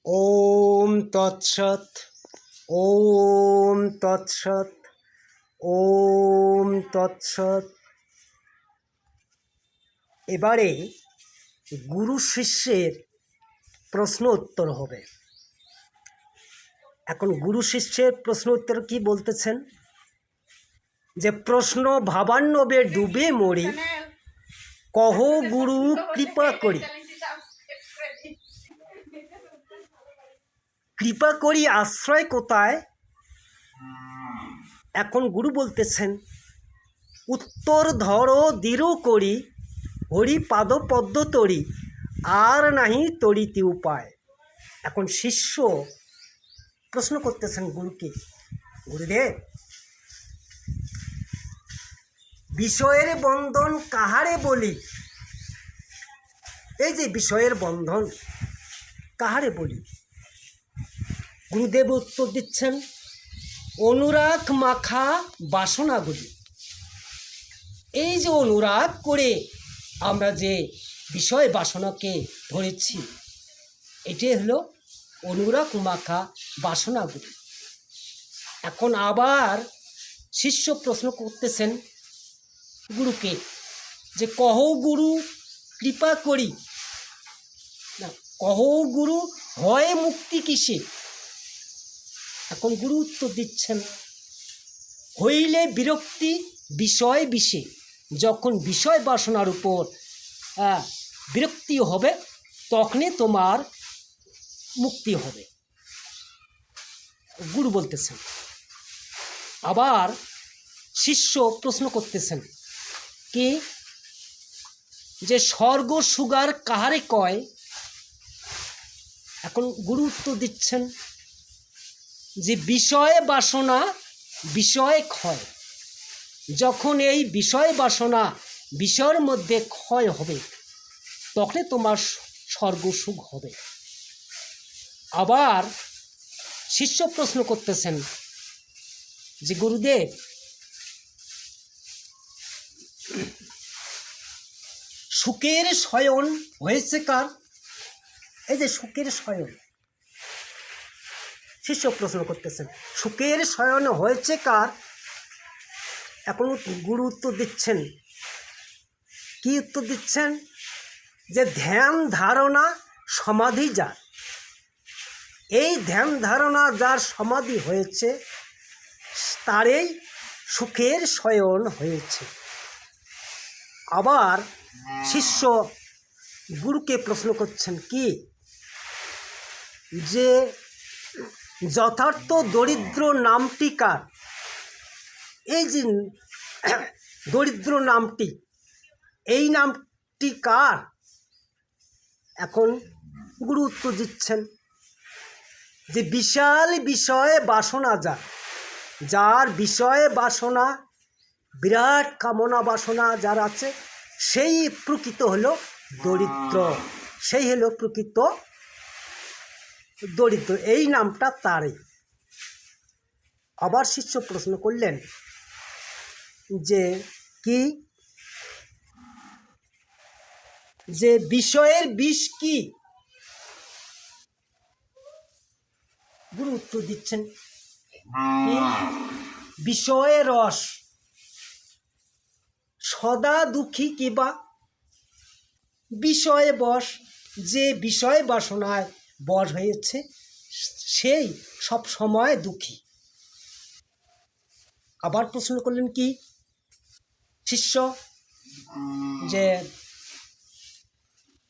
ওম তৎসৎ। ওম তৎসৎ। ওম তৎসৎ। এবারে গুরু শিষ্যের প্রশ্ন উত্তর হবে। এখন গুরু শিষ্যের প্রশ্ন উত্তর কি বলতেছেন, যে প্রশ্ন ভাবান্নবে ডুবে মরি, কহ গুরু কৃপা করি। কৃপা করি আশ্রয় কোথায়? এখন গুরু বলতেছেন, উত্তর ধরো দৃঢ় করি, হরি পাদ পদ্ম তরি, আর নাহি তরিতে উপায়। এখন শিষ্য প্রশ্ন করতেছেন গুরুকে, গুরুদেব, বিষয়ের বন্ধন কাহারে বলি? এই যে বিষয়ের বন্ধন কাহারে বলি? গুরুদেব উত্তর দিচ্ছেন, অনুরাগ মাখা বাসনাগুলি। এই যে অনুরাগ করে আমরা যে বিষয় বাসনাকে ধরেছি, এটাই হলো অনুরাগ মাখা বাসনাগুলি। এখন আবার শিষ্য প্রশ্ন করতেছেন গুরুকে, যে কহ গুরু কৃপা করি, না কহ গুরু হয় মুক্তি কিসে? এখন গুরু উত্তর দিচ্ছেন, হইলে বিরক্তি বিষয় বিষে। যখন বিষয় বাসনার উপর বিরক্তি হবে, তখনই তোমার মুক্তি হবে, গুরু বলতেছেন। আবার শিষ্য প্রশ্ন করতেছেন কি, যে স্বর্গ সুগার কাহারে কয়? এখন গুরু উত্তর দিচ্ছেন, যে বিষয় বাসনা বিষয় ক্ষয়। যখন এই বিষয় বাসনা বিষয়ের মধ্যে ক্ষয় হবে, তখন তোমার স্বর্গ সুখ হবে। আবার শিষ্য প্রশ্ন করতেছেন, যে গুরুদেব, সুখের শয়ন হয়েছে কার? এই যে সুখের শয়ন, শিষ্য প্রশ্ন করতেছেন, সুখের শয়ন হয়েছে কার? এখন গুরু উত্তর দিচ্ছেন, কি উত্তর দিচ্ছেন, যে ধ্যান ধারণা সমাধি যার। এই ধ্যান ধারণা যার সমাধি হয়েছে, তারই সুখের শয়ন হয়েছে। আবার শিষ্য গুরুকে প্রশ্ন করছেন কি, যে যথার্থ দরিদ্র নামটি কার? এই যে দরিদ্র নামটি, এই নামটি কার? এখন গুরু উত্তর দিচ্ছেন, যে বিশাল বিষয়ে বাসনা যার, যার বিষয়ে বাসনা, বিরাট কামনা বাসনা যার আছে, সেই প্রকৃত হলো দরিদ্র, সেই হলো প্রকৃত দরিদ্র, এই নামটা তারই। আবার শিষ্য প্রশ্ন করলেন, যে কি, যে বিষয়ের বিষ কি? গুরু উত্তর দিচ্ছেন, বিষয়ের রস। সদা দুঃখী কিবা বিষয়ে বশ। যে বিষয় বাসনায় বশ হয়েছে, সেই সব সময় দুঃখী। আবার প্রশ্ন করলেন কি শিষ্য, যে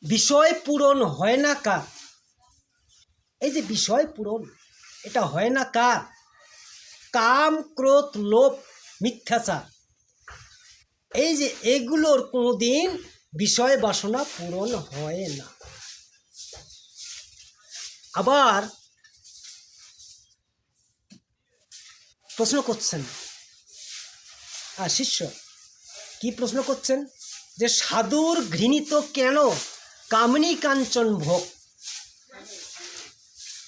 বিষয় পূরণ হয় না কার? এই যে বিষয় পূরণ, এটা হয় না কার? কাম ক্রোধ লোভ মিথ্যাচার, এই যে এগুলোর কোনোদিন বিষয় বাসনা পূরণ হয় না। আবার প্রশ্ন করছেন শিষ্য, কি প্রশ্ন করছেন, যে সাধুর ঘৃণিত কেন কামিনী কাঞ্চন ভোগ?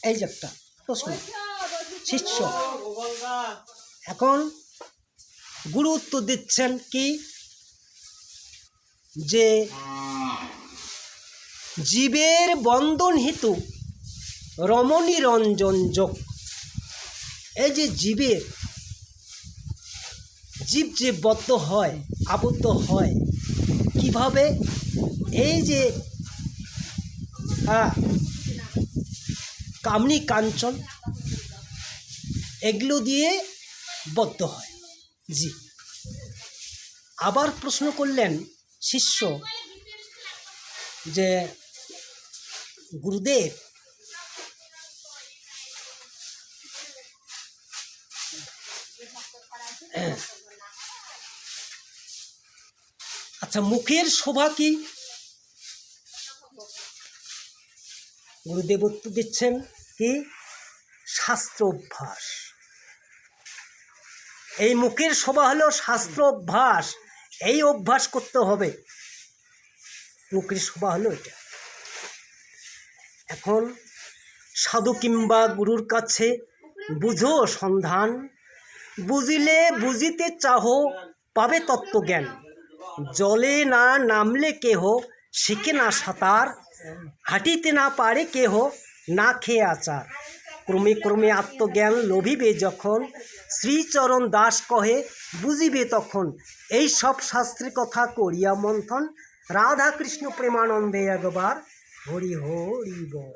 এই যে একটা প্রশ্ন শিষ্য। এখন গুরু উত্তর দিচ্ছেন কি, যে জীবের বন্ধন হেতু রমণী রঞ্জন যোগ। এই যে জীবের জীব যে বদ্ধ হয়, আবদ্ধ হয় কিভাবে? এই যে কামনি কাঞ্চন এগুলো দিয়ে বদ্ধ হয়। জি। আবার প্রশ্ন করলেন শিষ্য যে গুরুদেব, আচ্ছা মুখের শোভা কি? গুরুদেব উত্তর দিচ্ছেন কি? শাস্ত্র অভ্যাস। এই মুখের শোভা হলো শাস্ত্র অভ্যাস। এই অভ্যাস করতে হবে। মুখের শোভা হলো এটা। এখন সাধু কিংবা গুরুর কাছে বুঝো সন্ধান, বুঝিলে বুঝিতে চাহো পাবে তত্ত্বজ্ঞান। জলে না নামলে কেহ শিখে না সাঁতার, হাঁটিতে না পারে কেহ না খেয়ে আচার। ক্রমে ক্রমে আত্মজ্ঞান লভিবে যখন, শ্রীচরণ দাস কহে বুঝিবে তখন। এই সব শাস্ত্রের কথা করিয়া মন্থন, রাধা কৃষ্ণ প্রেমানন্দে একবার হরি হরি বল।